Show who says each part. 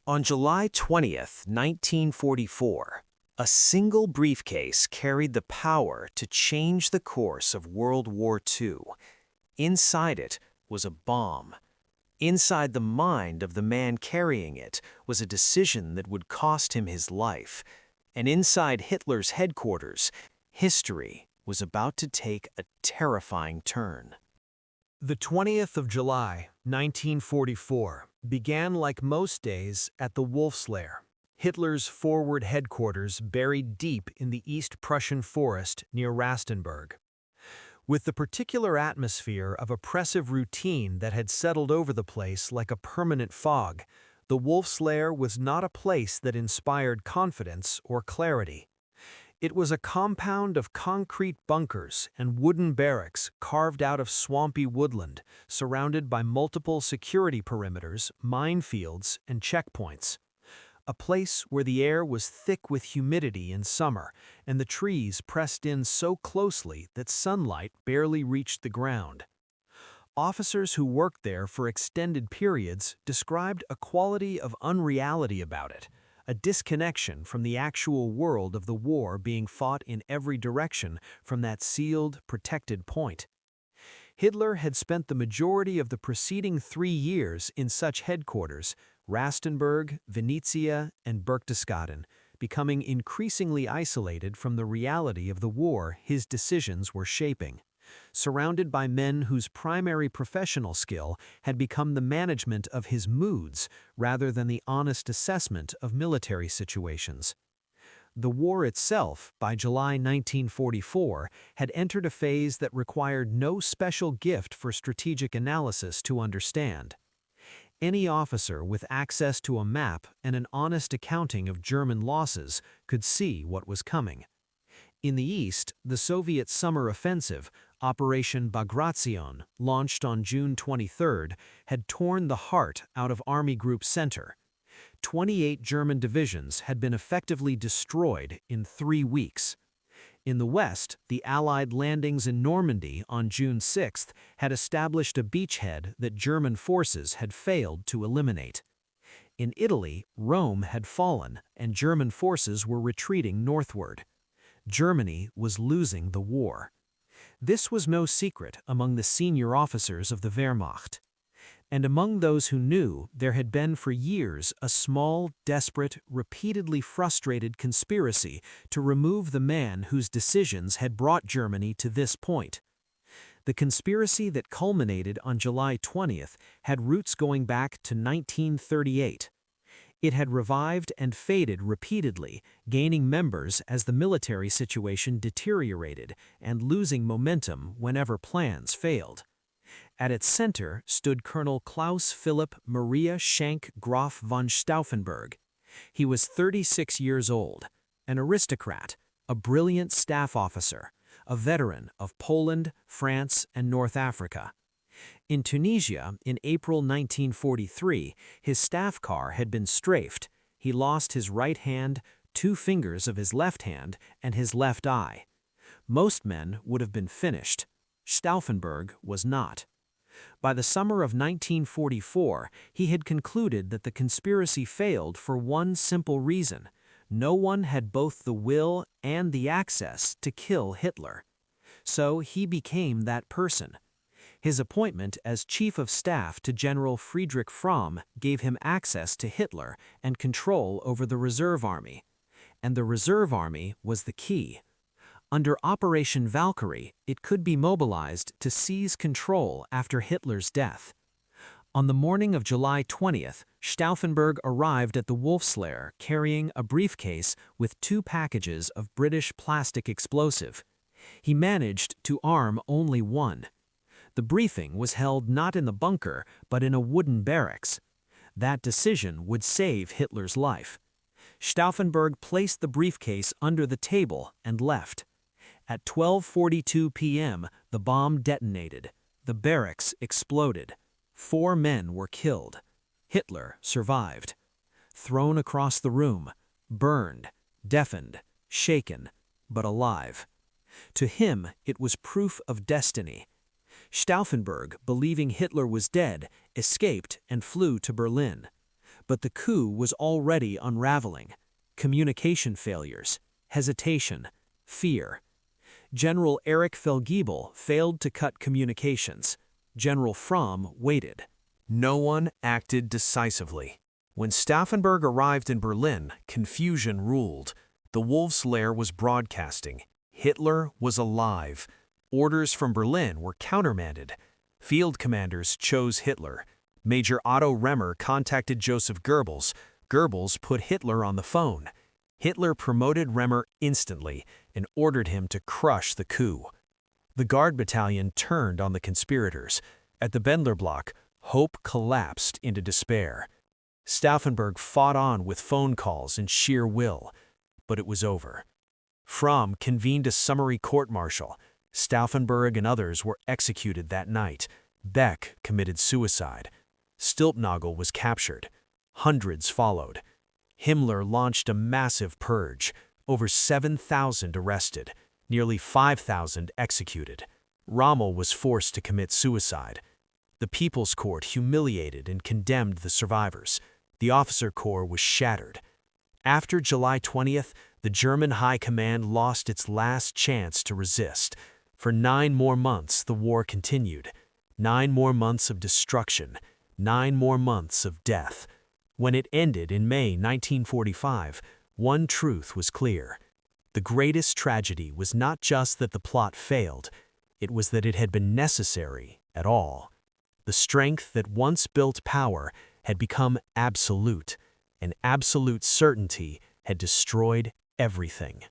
Speaker 1: On July 20th, 1944, a single briefcase carried the power to change the course of World War II. Inside it was a bomb. Inside the mind of the man carrying it was a decision that would cost him his life. And inside Hitler's headquarters, history was about to take a terrifying turn.
Speaker 2: The 20th of July, 1944, began like most days at the Lair, Hitler's forward headquarters buried deep in the East Prussian forest near Rastenburg. With the particular atmosphere of oppressive routine that had settled over the place like a permanent fog, the Lair was not a place that inspired confidence or clarity. It was a compound of concrete bunkers and wooden barracks carved out of swampy woodland, surrounded by multiple security perimeters, minefields, and checkpoints. A place where the air was thick with humidity in summer, and the trees pressed in so closely that sunlight barely reached the ground. Officers who worked there for extended periods described a quality of unreality about it, a disconnection from the actual world of the war being fought in every direction from that sealed, protected point. Hitler had spent the majority of the preceding 3 years in such headquarters, Rastenburg, Venezia, and Berchtesgaden, becoming increasingly isolated from the reality of the war his decisions were shaping. Surrounded by men whose primary professional skill had become the management of his moods rather than the honest assessment of military situations. The war itself, by July 1944, had entered a phase that required no special gift for strategic analysis to understand. Any officer with access to a map and an honest accounting of German losses could see what was coming. In the east, the Soviet summer offensive, Operation Bagration, launched on June 23, had torn the heart out of Army Group Center. 28 German divisions had been effectively destroyed in 3 weeks. In the west, the Allied landings in Normandy on June 6 had established a beachhead that German forces had failed to eliminate. In Italy, Rome had fallen, and German forces were retreating northward. Germany was losing the war. This was no secret among the senior officers of the Wehrmacht. And among those who knew, there had been for years a small, desperate, repeatedly frustrated conspiracy to remove the man whose decisions had brought Germany to this point. The conspiracy that culminated on July 20th had roots going back to 1938. It had revived and faded repeatedly, gaining members as the military situation deteriorated and losing momentum whenever plans failed. At its center stood Colonel Klaus Philipp Maria Schenk Graf von Stauffenberg. He was 36 years old, an aristocrat, a brilliant staff officer, a veteran of Poland, France, and North Africa. In Tunisia, in April 1943, his staff car had been strafed. He lost his right hand, 2 fingers of his left hand, and his left eye. Most men would have been finished. Stauffenberg was not. By the summer of 1944, he had concluded that the conspiracy failed for one simple reason: no one had both the will and the access to kill Hitler. So he became that person. His appointment as Chief of Staff to General Friedrich Fromm gave him access to Hitler and control over the Reserve Army. And the Reserve Army was the key. Under Operation Valkyrie, it could be mobilized to seize control after Hitler's death. On the morning of July 20th, Stauffenberg arrived at the Lair carrying a briefcase with 2 packages of British plastic explosive. He managed to arm only one. The briefing was held not in the bunker, but in a wooden barracks. That decision would save Hitler's life. Stauffenberg placed the briefcase under the table and left. At 12:42 p.m., the bomb detonated. The barracks exploded. 4 men were killed. Hitler survived. Thrown across the room, burned, deafened, shaken, but alive. To him, it was proof of destiny. Stauffenberg, believing Hitler was dead, escaped and flew to Berlin. but the coup was already unraveling. Communication failures, hesitation, fear. General Erich Feldgiebel failed to cut communications. General Fromm waited.
Speaker 1: No one acted decisively. When Stauffenberg arrived in Berlin, confusion ruled. The Wolf's Lair was broadcasting. Hitler was alive. Orders from Berlin were countermanded. Field commanders chose Hitler. Major Otto Remmer contacted Joseph Goebbels. Goebbels put Hitler on the phone. Hitler promoted Remmer instantly and ordered him to crush the coup. The Guard Battalion turned on the conspirators. At the Bendler Block, hope collapsed into despair. Stauffenberg fought on with phone calls and sheer will, but it was over. Fromm convened a summary court-martial. Stauffenberg and others were executed that night. Beck committed suicide. Stülpnagel was captured. Hundreds followed. Himmler launched a massive purge. Over 7,000 arrested. Nearly 5,000 executed. Rommel was forced to commit suicide. The People's Court humiliated and condemned the survivors. The officer corps was shattered. After July 20th, the German High Command lost its last chance to resist. For 9 more months, the war continued. 9 more months of destruction. 9 more months of death. When it ended in May 1945, one truth was clear. The greatest tragedy was not just that the plot failed, it was that it had been necessary at all. The strength that once built power had become absolute, and absolute certainty had destroyed everything.